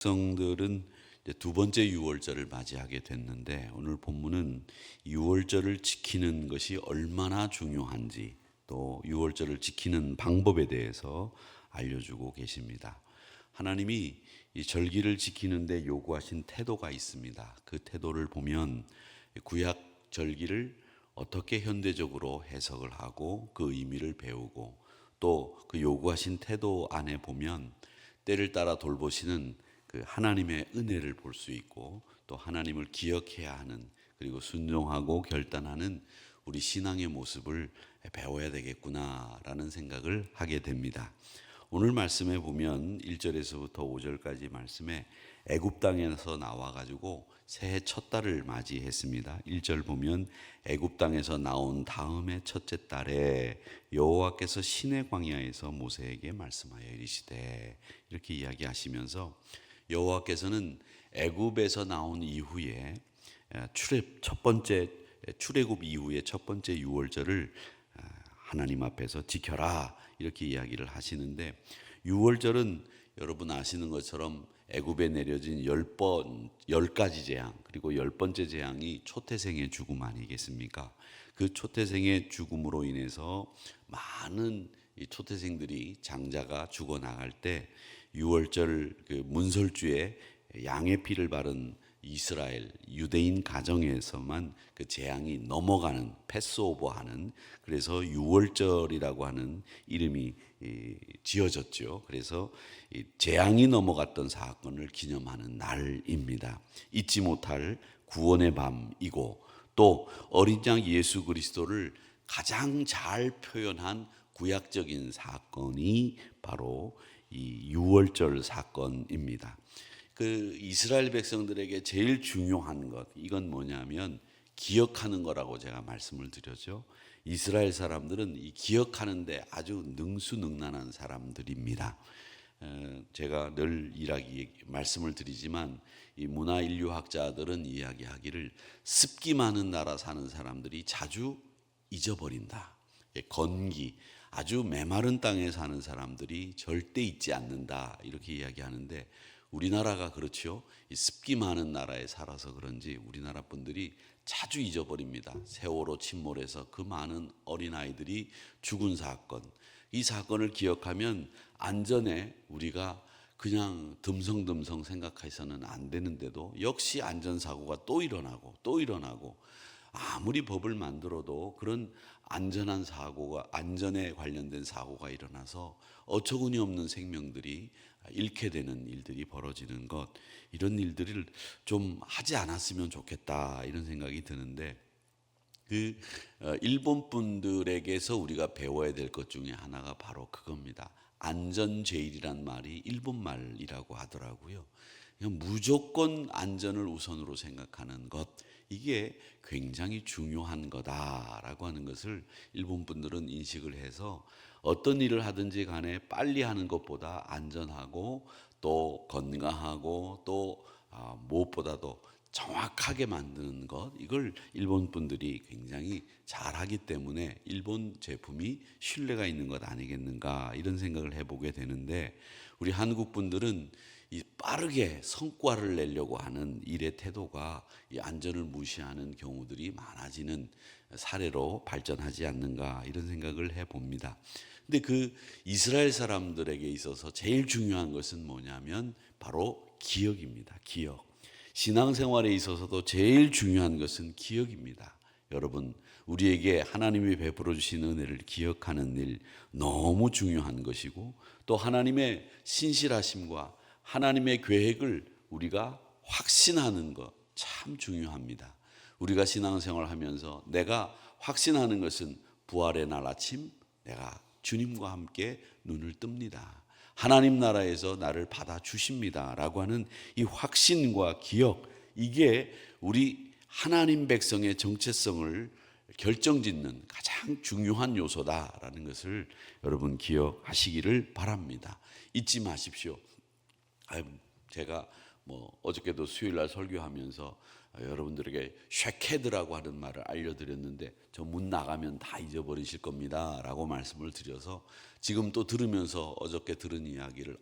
백성들은 이제 두 번째 유월절을 맞이하게 됐는데, 오늘 본문은 유월절을 지키는 것이 얼마나 중요한지, 또 유월절을 지키는 방법에 대해서 알려주고 계십니다. 하나님이 이 절기를 지키는데 요구하신 태도가 있습니다. 그 태도를 보면 구약 절기를 어떻게 현대적으로 해석을 하고 그 의미를 배우고, 또 그 요구하신 태도 안에 보면 때를 따라 돌보시는 그 하나님의 은혜를 볼 수 있고, 또 하나님을 기억해야 하는, 그리고 순종하고 결단하는 우리 신앙의 모습을 배워야 되겠구나라는 생각을 하게 됩니다. 오늘 말씀에 보면 1절에서부터 5절까지 말씀에 애굽 땅에서 나와 가지고 새해 첫 달을 맞이했습니다. 1절 보면 애굽 땅에서 나온 다음에 첫째 달에 여호와께서 시내 광야에서 모세에게 말씀하여 이르시되, 이렇게 이야기하시면서 여호와께서는 애굽에서 나온 이후에 출애굽 이후에 첫 번째 유월절을 하나님 앞에서 지켜라, 이렇게 이야기를 하시는데, 유월절은 여러분 아시는 것처럼 애굽에 내려진 10가지 재앙, 그리고 10번째 재앙이 초태생의 죽음 아니겠습니까? 그 초태생의 죽음으로 인해서 많은 이 초태생들이, 장자가 죽어나갈 때 유월절 그 문설주에 양의 피를 바른 이스라엘 유대인 가정에서만 그 재앙이 넘어가는, 패스오버하는, 그래서 유월절이라고 하는 이름이 지어졌죠. 그래서 재앙이 넘어갔던 사건을 기념하는 날입니다. 잊지 못할 구원의 밤이고, 또 어린 양 예수 그리스도를 가장 잘 표현한 구약적인 사건이 바로 이 유월절 사건입니다. 그 이스라엘 백성들에게 제일 중요한 것, 이건 뭐냐면 기억하는 거라고 제가 말씀을 드렸죠. 이스라엘 사람들은 이 기억하는데 아주 능수능란한 사람들입니다. 제가 늘 말씀을 드리지만, 이 문화인류학자들은 이야기하기를 습기 많은 나라 사는 사람들이 자주 잊어버린다. 건기, 아주 메마른 땅에 사는 사람들이 절대 잊지 않는다, 이렇게 이야기하는데, 우리나라가 그렇죠. 이 습기 많은 나라에 살아서 그런지 우리나라 분들이 자주 잊어버립니다. 세월호 침몰해서 그 많은 어린아이들이 죽은 사건, 이 사건을 기억하면 안전에 우리가 그냥 듬성듬성 생각해서는 안 되는데도 역시 안전사고가 또 일어나고 또 일어나고, 아무리 법을 만들어도 그런 안전한 사고가, 안전에 관련된 사고가 일어나서 어처구니 없는 생명들이 잃게 되는 일들이 벌어지는 것, 이런 일들을 좀 하지 않았으면 좋겠다, 이런 생각이 드는데, 그 일본 분들에게서 우리가 배워야 될 것 중에 하나가 바로 그겁니다. 안전제일이란 말이 일본 말이라고 하더라고요. 그냥 무조건 안전을 우선으로 생각하는 것, 이게 굉장히 중요한 거다라고 하는 것을 일본 분들은 인식을 해서, 어떤 일을 하든지 간에 빨리 하는 것보다 안전하고 또 건강하고 또 무엇보다도 정확하게 만드는 것, 이걸 일본 분들이 굉장히 잘하기 때문에 일본 제품이 신뢰가 있는 것 아니겠는가, 이런 생각을 해보게 되는데, 우리 한국 분들은 이 빠르게 성과를 내려고 하는 일의 태도가 이 안전을 무시하는 경우들이 많아지는 사례로 발전하지 않는가, 이런 생각을 해봅니다. 근데 그 이스라엘 사람들에게 있어서 제일 중요한 것은 뭐냐면 바로 기억입니다. 기억. 신앙생활에 있어서도 제일 중요한 것은 기억입니다. 여러분, 우리에게 하나님이 베풀어 주신 은혜를 기억하는 일, 너무 중요한 것이고, 또 하나님의 신실하심과 하나님의 계획을 우리가 확신하는 것, 참 중요합니다. 우리가 신앙생활을 하면서 내가 확신하는 것은 부활의 날 아침 내가 주님과 함께 눈을 뜹니다, 하나님 나라에서 나를 받아주십니다 라고 하는 이 확신과 기억, 이게 우리 하나님 백성의 정체성을 결정짓는 가장 중요한 요소다라는 것을 여러분 기억하시기를 바랍니다. 잊지 마십시오. 제가 뭐 어저께도 수요일 날 설교하면서 여러분들에게 쉐케드라고 하는 말을 알려드렸는데 저 문 나가면 다 잊어버리실 겁니다 라고 말씀을 드려서 지금 또 들으면서 어저께 들은 이야기를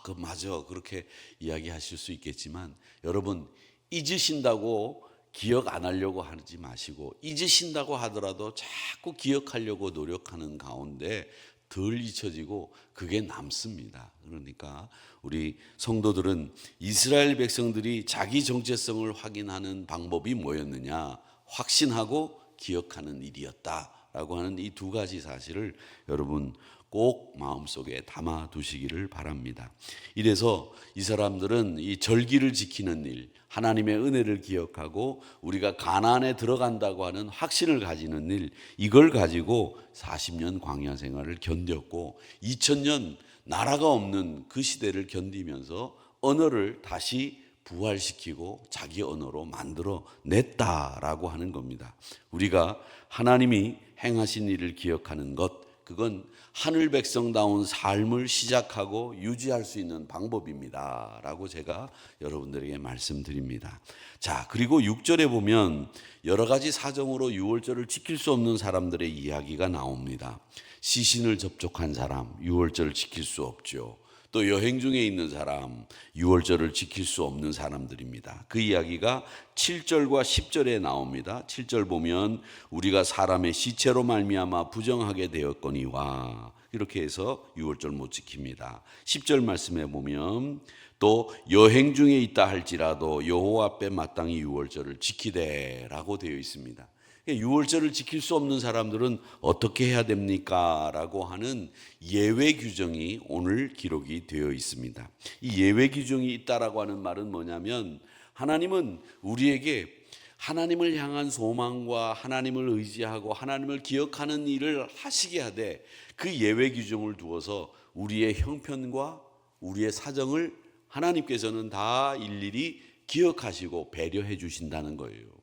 그 맞아 그렇게 이야기하실 수 있겠지만 여러분 잊으신다고 기억 안 하려고 하지 마시고 잊으신다고 하더라도 자꾸 기억하려고 노력하는 가운데 덜 잊혀지고 그게 남습니다. 그러니까 우리 성도들은 이스라엘 백성들이 자기 정체성을 확인하는 방법이 뭐였느냐? 확신하고 기억하는 일이었다라고 하는 이 두 가지 사실을 여러분 꼭 마음속에 담아 두시기를 바랍니다. 이래서 이 사람들은 이 절기를 지키는 일, 하나님의 은혜를 기억하고 우리가 가나안에 들어간다고 하는 확신을 가지는 일, 이걸 가지고 40년 광야 생활을 견뎠고 2000년 나라가 없는 그 시대를 견디면서 언어를 다시 부활시키고 자기 언어로 만들어 냈다라고 하는 겁니다. 우리가 하나님이 행하신 일을 기억하는 것, 그건 하늘 백성다운 삶을 시작하고 유지할 수 있는 방법입니다 라고 제가 여러분들에게 말씀드립니다. 자, 그리고 6절에 보면 여러 가지 사정으로 유월절을 지킬 수 없는 사람들의 이야기가 나옵니다. 시신을 접촉한 사람 유월절을 지킬 수 없죠. 또 여행 중에 있는 사람 유월절을 지킬 수 없는 사람들입니다. 그 이야기가 7절과 10절에 나옵니다. 7절 보면 우리가 사람의 시체로 말미암아 부정하게 되었거니와 이렇게 해서 유월절 못 지킵니다. 10절 말씀에 보면 또 여행 중에 있다 할지라도 여호와 앞에 마땅히 유월절을 지키되라고 되어 있습니다. 유월절을 지킬 수 없는 사람들은 어떻게 해야 됩니까? 라고 하는 예외 규정이 오늘 기록이 되어 있습니다. 이 예외 규정이 있다라고 하는 말은 뭐냐면 하나님은 우리에게 하나님을 향한 소망과 하나님을 의지하고 하나님을 기억하는 일을 하시게 하되 그 예외 규정을 두어서 우리의 형편과 우리의 사정을 하나님께서는 다 일일이 기억하시고 배려해 주신다는 거예요.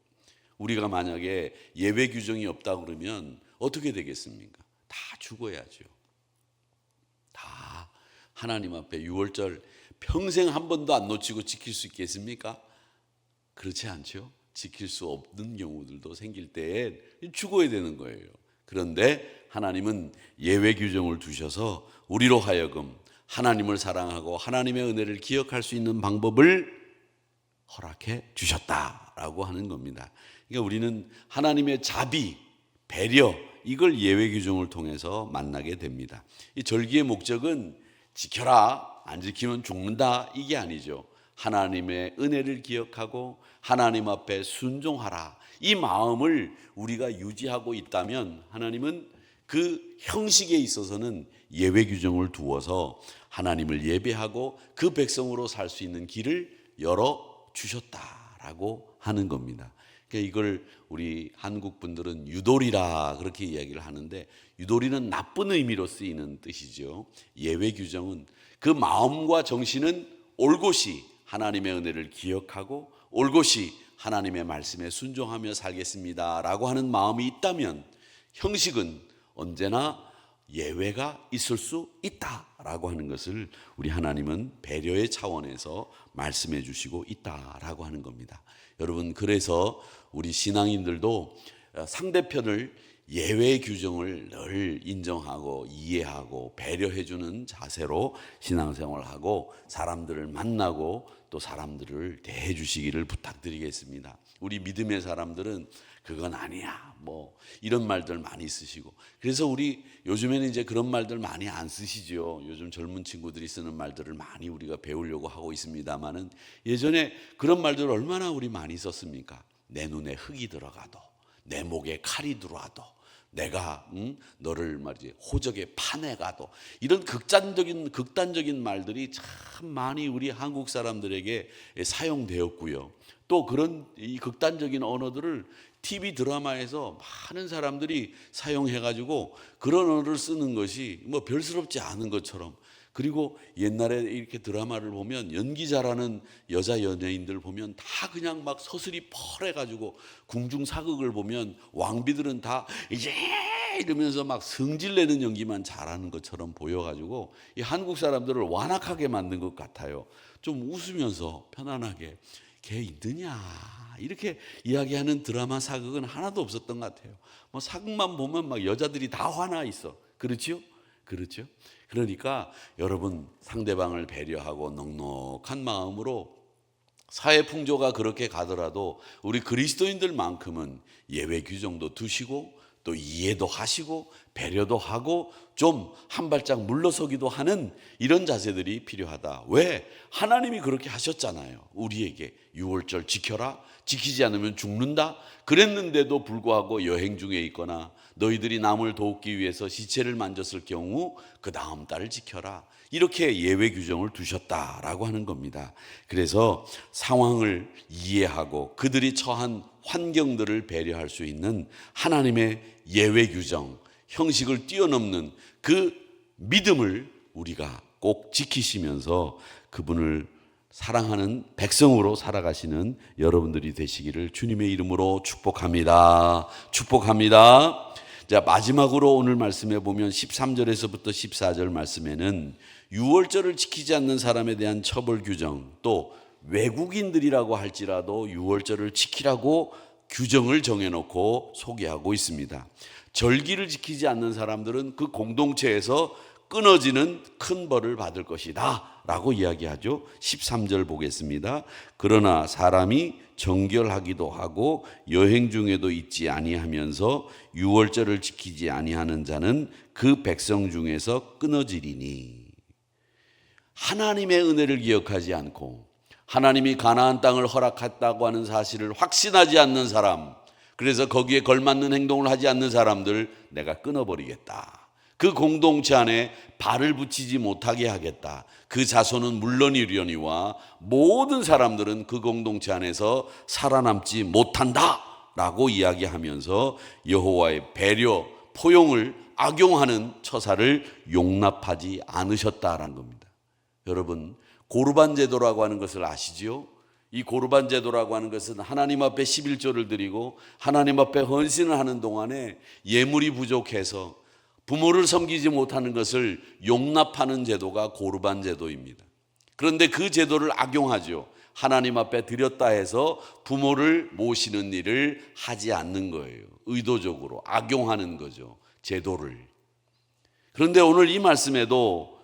우리가 만약에 예외 규정이 없다 그러면 어떻게 되겠습니까? 다 죽어야죠. 다 하나님 앞에 유월절 평생 한 번도 안 놓치고 지킬 수 있겠습니까? 그렇지 않죠. 지킬 수 없는 경우들도 생길 때에 죽어야 되는 거예요. 그런데 하나님은 예외 규정을 두셔서 우리로 하여금 하나님을 사랑하고 하나님의 은혜를 기억할 수 있는 방법을 허락해 주셨다라고 하는 겁니다. 그러니까 우리는 하나님의 자비, 배려 이걸 예외 규정을 통해서 만나게 됩니다. 이 절기의 목적은 지켜라, 안 지키면 죽는다 이게 아니죠. 하나님의 은혜를 기억하고 하나님 앞에 순종하라 이 마음을 우리가 유지하고 있다면 하나님은 그 형식에 있어서는 예외 규정을 두어서 하나님을 예배하고 그 백성으로 살 수 있는 길을 열어 주셨다라고 하는 겁니다. 그러니까 이걸 우리 한국 분들은 유돌이라 그렇게 이야기를 하는데 유돌이는 나쁜 의미로 쓰이는 뜻이죠. 예외 규정은 그 마음과 정신은 올곧이 하나님의 은혜를 기억하고 올곧이 하나님의 말씀에 순종하며 살겠습니다라고 하는 마음이 있다면 형식은 언제나 예외가 있을 수 있다라고 하는 것을 우리 하나님은 배려의 차원에서 말씀해 주시고 있다라고 하는 겁니다. 여러분 그래서 우리 신앙인들도 상대편을 예외 규정을 늘 인정하고 이해하고 배려해 주는 자세로 신앙생활하고 사람들을 만나고 또 사람들을 대해 주시기를 부탁드리겠습니다. 우리 믿음의 사람들은 그건 아니야 뭐 이런 말들 많이 쓰시고 그래서 우리 요즘에는 이제 그런 말들 많이 안 쓰시죠. 요즘 젊은 친구들이 쓰는 말들을 많이 우리가 배우려고 하고 있습니다만은 예전에 그런 말들을 얼마나 우리 많이 썼습니까? 내 눈에 흙이 들어가도 내 목에 칼이 들어와도 내가 너를 말이지 호적에 파내가도 이런 극단적인 말들이 참 많이 우리 한국 사람들에게 사용되었고요. 또 그런 이 극단적인 언어들을 TV 드라마에서 많은 사람들이 사용해가지고 그런 언어를 쓰는 것이 뭐 별스럽지 않은 것처럼 그리고 옛날에 이렇게 드라마를 보면 연기 잘하는 여자 연예인들 보면 다 그냥 막 서슬이 펄해가지고 궁중사극을 보면 왕비들은 다 이제 이러면서 막 성질내는 연기만 잘하는 것처럼 보여가지고 이 한국 사람들을 완악하게 만든 것 같아요. 좀 웃으면서 편안하게 걔 있느냐 이렇게 이야기하는 드라마 사극은 하나도 없었던 것 같아요. 뭐 사극만 보면 막 여자들이 다 화나 있어. 그렇죠? 그렇죠? 그러니까 여러분 상대방을 배려하고 넉넉한 마음으로 사회 풍조가 그렇게 가더라도 우리 그리스도인들만큼은 예외 규정도 두시고 또 이해도 하시고 배려도 하고 좀 한 발짝 물러서기도 하는 이런 자세들이 필요하다. 왜? 하나님이 그렇게 하셨잖아요. 우리에게 유월절 지켜라. 지키지 않으면 죽는다. 그랬는데도 불구하고 여행 중에 있거나 너희들이 남을 돕기 위해서 시체를 만졌을 경우 그 다음 달을 지켜라. 이렇게 예외 규정을 두셨다라고 하는 겁니다. 그래서 상황을 이해하고 그들이 처한 환경들을 배려할 수 있는 하나님의 예외 규정, 형식을 뛰어넘는 그 믿음을 우리가 꼭 지키시면서 그분을 사랑하는 백성으로 살아가시는 여러분들이 되시기를 주님의 이름으로 축복합니다. 축복합니다. 자, 마지막으로 오늘 말씀해 보면 13절에서부터 14절 말씀에는 유월절을 지키지 않는 사람에 대한 처벌 규정, 또 외국인들이라고 할지라도 유월절을 지키라고 규정을 정해놓고 소개하고 있습니다. 절기를 지키지 않는 사람들은 그 공동체에서 끊어지는 큰 벌을 받을 것이다 라고 이야기하죠. 13절 보겠습니다. 그러나 사람이 정결하기도 하고 여행 중에도 있지 아니하면서 유월절을 지키지 아니하는 자는 그 백성 중에서 끊어지리니. 하나님의 은혜를 기억하지 않고 하나님이 가나안 땅을 허락했다고 하는 사실을 확신하지 않는 사람, 그래서 거기에 걸맞는 행동을 하지 않는 사람들 내가 끊어버리겠다. 그 공동체 안에 발을 붙이지 못하게 하겠다. 그 자손은 물론이려니와 모든 사람들은 그 공동체 안에서 살아남지 못한다 라고 이야기하면서 여호와의 배려, 포용을 악용하는 처사를 용납하지 않으셨다라는 겁니다. 여러분, 고르반 제도라고 하는 것을 아시지요? 이 고르반 제도라고 하는 것은 하나님 앞에 11조를 드리고 하나님 앞에 헌신을 하는 동안에 예물이 부족해서 부모를 섬기지 못하는 것을 용납하는 제도가 고르반 제도입니다. 그런데 그 제도를 악용하죠. 하나님 앞에 드렸다 해서 부모를 모시는 일을 하지 않는 거예요. 의도적으로 악용하는 거죠, 제도를. 그런데 오늘 이 말씀에도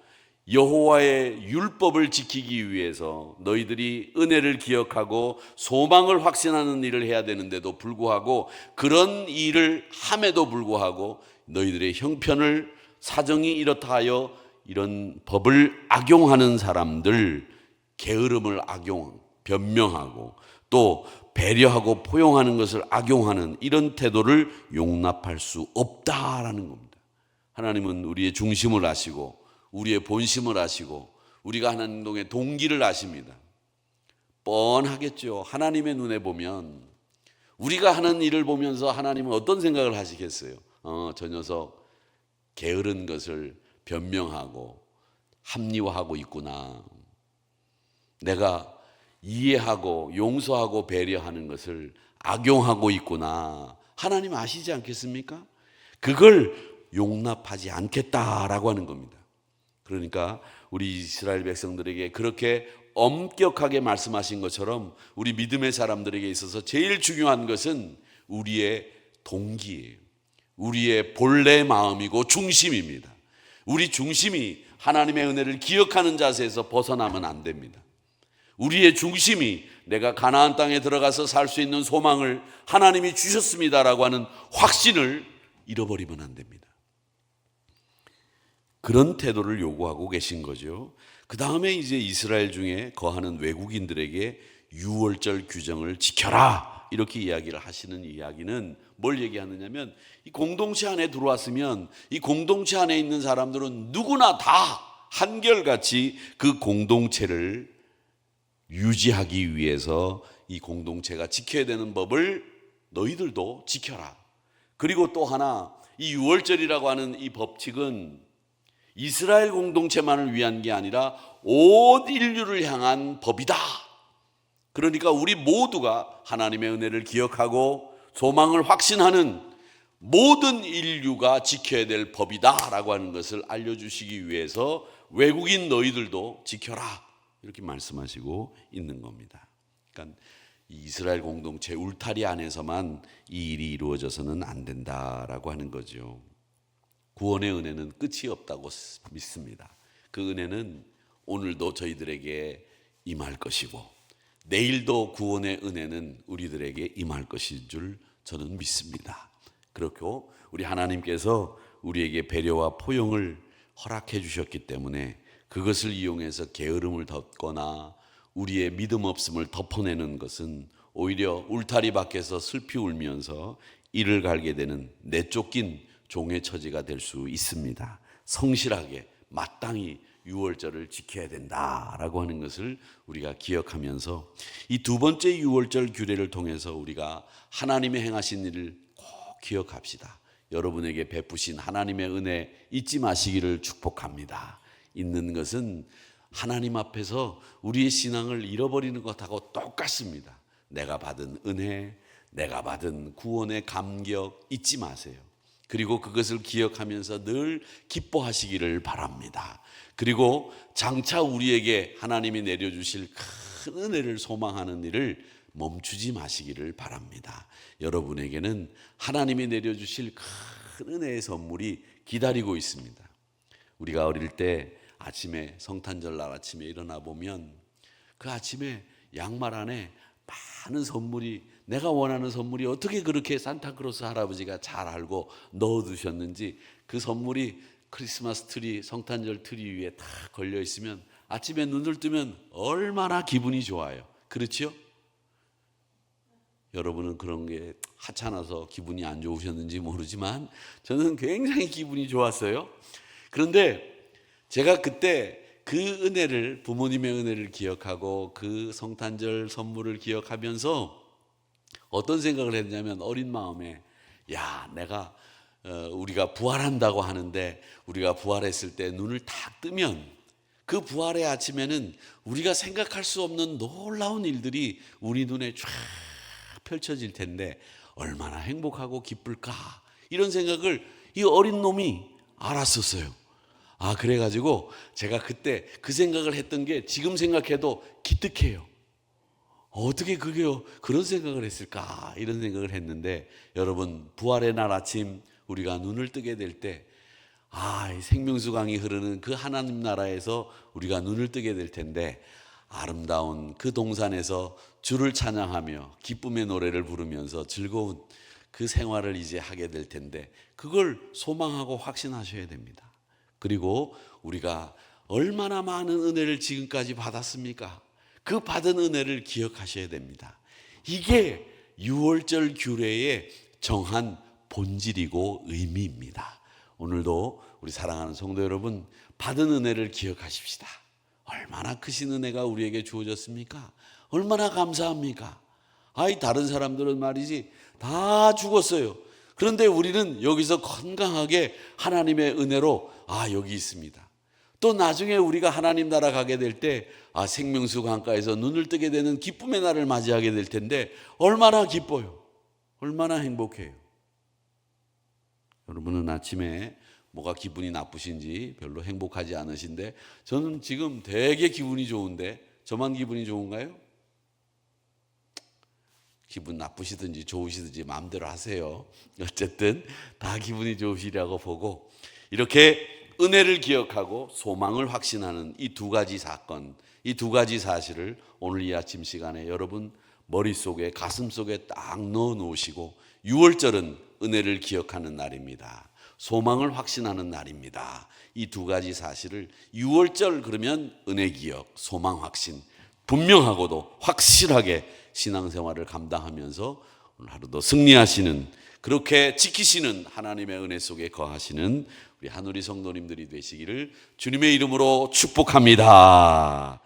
여호와의 율법을 지키기 위해서 너희들이 은혜를 기억하고 소망을 확신하는 일을 해야 되는데도 불구하고, 그런 일을 함에도 불구하고 너희들의 형편을 사정이 이렇다 하여 이런 법을 악용하는 사람들, 게으름을 변명하고 또 배려하고 포용하는 것을 악용하는 이런 태도를 용납할 수 없다라는 겁니다. 하나님은 우리의 중심을 아시고 우리의 본심을 아시고 우리가 하는 행동의 동기를 아십니다. 뻔하겠죠. 하나님의 눈에 보면, 우리가 하는 일을 보면서 하나님은 어떤 생각을 하시겠어요? 저 녀석 게으른 것을 변명하고 합리화하고 있구나. 내가 이해하고 용서하고 배려하는 것을 악용하고 있구나. 하나님 아시지 않겠습니까? 그걸 용납하지 않겠다라고 하는 겁니다. 그러니까 우리 이스라엘 백성들에게 그렇게 엄격하게 말씀하신 것처럼 우리 믿음의 사람들에게 있어서 제일 중요한 것은 우리의 동기예요. 우리의 본래 마음이고 중심입니다. 우리 중심이 하나님의 은혜를 기억하는 자세에서 벗어나면 안 됩니다. 우리의 중심이 내가 가나안 땅에 들어가서 살 수 있는 소망을 하나님이 주셨습니다라고 하는 확신을 잃어버리면 안 됩니다. 그런 태도를 요구하고 계신 거죠. 그 다음에 이제 이스라엘 중에 거하는 외국인들에게 유월절 규정을 지켜라 이렇게 이야기를 하시는 이야기는 뭘 얘기하느냐면, 이 공동체 안에 들어왔으면 이 공동체 안에 있는 사람들은 누구나 다 한결같이 그 공동체를 유지하기 위해서 이 공동체가 지켜야 되는 법을 너희들도 지켜라. 그리고 또 하나, 이 유월절이라고 하는 이 법칙은 이스라엘 공동체만을 위한 게 아니라 온 인류를 향한 법이다. 그러니까 우리 모두가 하나님의 은혜를 기억하고 소망을 확신하는 모든 인류가 지켜야 될 법이다라고 하는 것을 알려주시기 위해서 외국인 너희들도 지켜라 이렇게 말씀하시고 있는 겁니다. 그러니까 이스라엘 공동체 울타리 안에서만 이 일이 이루어져서는 안 된다라고 하는 거죠. 구원의 은혜는 끝이 없다고 믿습니다. 그 은혜는 오늘도 저희들에게 임할 것이고 내일도 구원의 은혜는 우리들에게 임할 것인 줄 저는 믿습니다. 그렇고 우리 하나님께서 우리에게 배려와 포용을 허락해 주셨기 때문에 그것을 이용해서 게으름을 덮거나 우리의 믿음 없음을 덮어내는 것은 오히려 울타리 밖에서 슬피 울면서 이를 갈게 되는 내쫓긴 종의 처지가 될 수 있습니다. 성실하게 마땅히 유월절을 지켜야 된다라고 하는 것을 우리가 기억하면서 이 두 번째 유월절 규례를 통해서 우리가 하나님의 행하신 일을 꼭 기억합시다. 여러분에게 베푸신 하나님의 은혜 잊지 마시기를 축복합니다. 잊는 것은 하나님 앞에서 우리의 신앙을 잃어버리는 것하고 똑같습니다. 내가 받은 은혜, 내가 받은 구원의 감격 잊지 마세요. 그리고 그것을 기억하면서 늘 기뻐하시기를 바랍니다. 그리고 장차 우리에게 하나님이 내려주실 큰 은혜를 소망하는 일을 멈추지 마시기를 바랍니다. 여러분에게는 하나님이 내려주실 큰 은혜의 선물이 기다리고 있습니다. 우리가 어릴 때 아침에 성탄절 날 아침에 일어나 보면 그 아침에 양말 안에 많은 선물이 내가 원하는 선물이 어떻게 그렇게 산타크로스 할아버지가 잘 알고 넣어두셨는지 그 선물이 크리스마스 트리 성탄절 트리 위에 다 걸려 있으면 아침에 눈을 뜨면 얼마나 기분이 좋아요. 그렇죠? 여러분은 그런 게 하찮아서 기분이 안 좋으셨는지 모르지만 저는 굉장히 기분이 좋았어요. 그런데 제가 그때 그 은혜를 부모님의 은혜를 기억하고 그 성탄절 선물을 기억하면서 어떤 생각을 했냐면 어린 마음에 내가 우리가 부활한다고 하는데 우리가 부활했을 때 눈을 딱 뜨면 그 부활의 아침에는 우리가 생각할 수 없는 놀라운 일들이 우리 눈에 쫙 펼쳐질 텐데 얼마나 행복하고 기쁠까 이런 생각을 이 어린 놈이 알았었어요. 그래가지고 제가 그때 그 생각을 했던 게 지금 생각해도 기특해요. 어떻게 그런 생각을 했을까 이런 생각을 했는데 여러분 부활의 날 아침 우리가 눈을 뜨게 될 때 생명수 강이 흐르는 그 하나님 나라에서 우리가 눈을 뜨게 될 텐데 아름다운 그 동산에서 주를 찬양하며 기쁨의 노래를 부르면서 즐거운 그 생활을 이제 하게 될 텐데 그걸 소망하고 확신하셔야 됩니다. 그리고 우리가 얼마나 많은 은혜를 지금까지 받았습니까? 그 받은 은혜를 기억하셔야 됩니다. 이게 유월절 규례의 정한 본질이고 의미입니다. 오늘도 우리 사랑하는 성도 여러분 받은 은혜를 기억하십시다. 얼마나 크신 은혜가 우리에게 주어졌습니까? 얼마나 감사합니까? 다른 사람들은 말이지 다 죽었어요. 그런데 우리는 여기서 건강하게 하나님의 은혜로 여기 있습니다. 또 나중에 우리가 하나님 나라 가게 될 때 생명수 강가에서 눈을 뜨게 되는 기쁨의 날을 맞이하게 될 텐데 얼마나 기뻐요. 얼마나 행복해요. 여러분은 아침에 뭐가 기분이 나쁘신지 별로 행복하지 않으신데 저는 지금 되게 기분이 좋은데 저만 기분이 좋은가요? 기분 나쁘시든지 좋으시든지 마음대로 하세요. 어쨌든 다 기분이 좋으시리라고 보고 이렇게 은혜를 기억하고 소망을 확신하는 이 두 가지 사건, 이 두 가지 사실을 오늘 이 아침 시간에 여러분 머릿속에 가슴속에 딱 넣어 놓으시고 6월절은 은혜를 기억하는 날입니다. 소망을 확신하는 날입니다. 이 두 가지 사실을 6월절 그러면 은혜 기억, 소망 확신 분명하고도 확실하게 신앙생활을 감당하면서 오늘 하루도 승리하시는 그렇게 지키시는 하나님의 은혜 속에 거하시는 우리 한우리 성도님들이 되시기를 주님의 이름으로 축복합니다.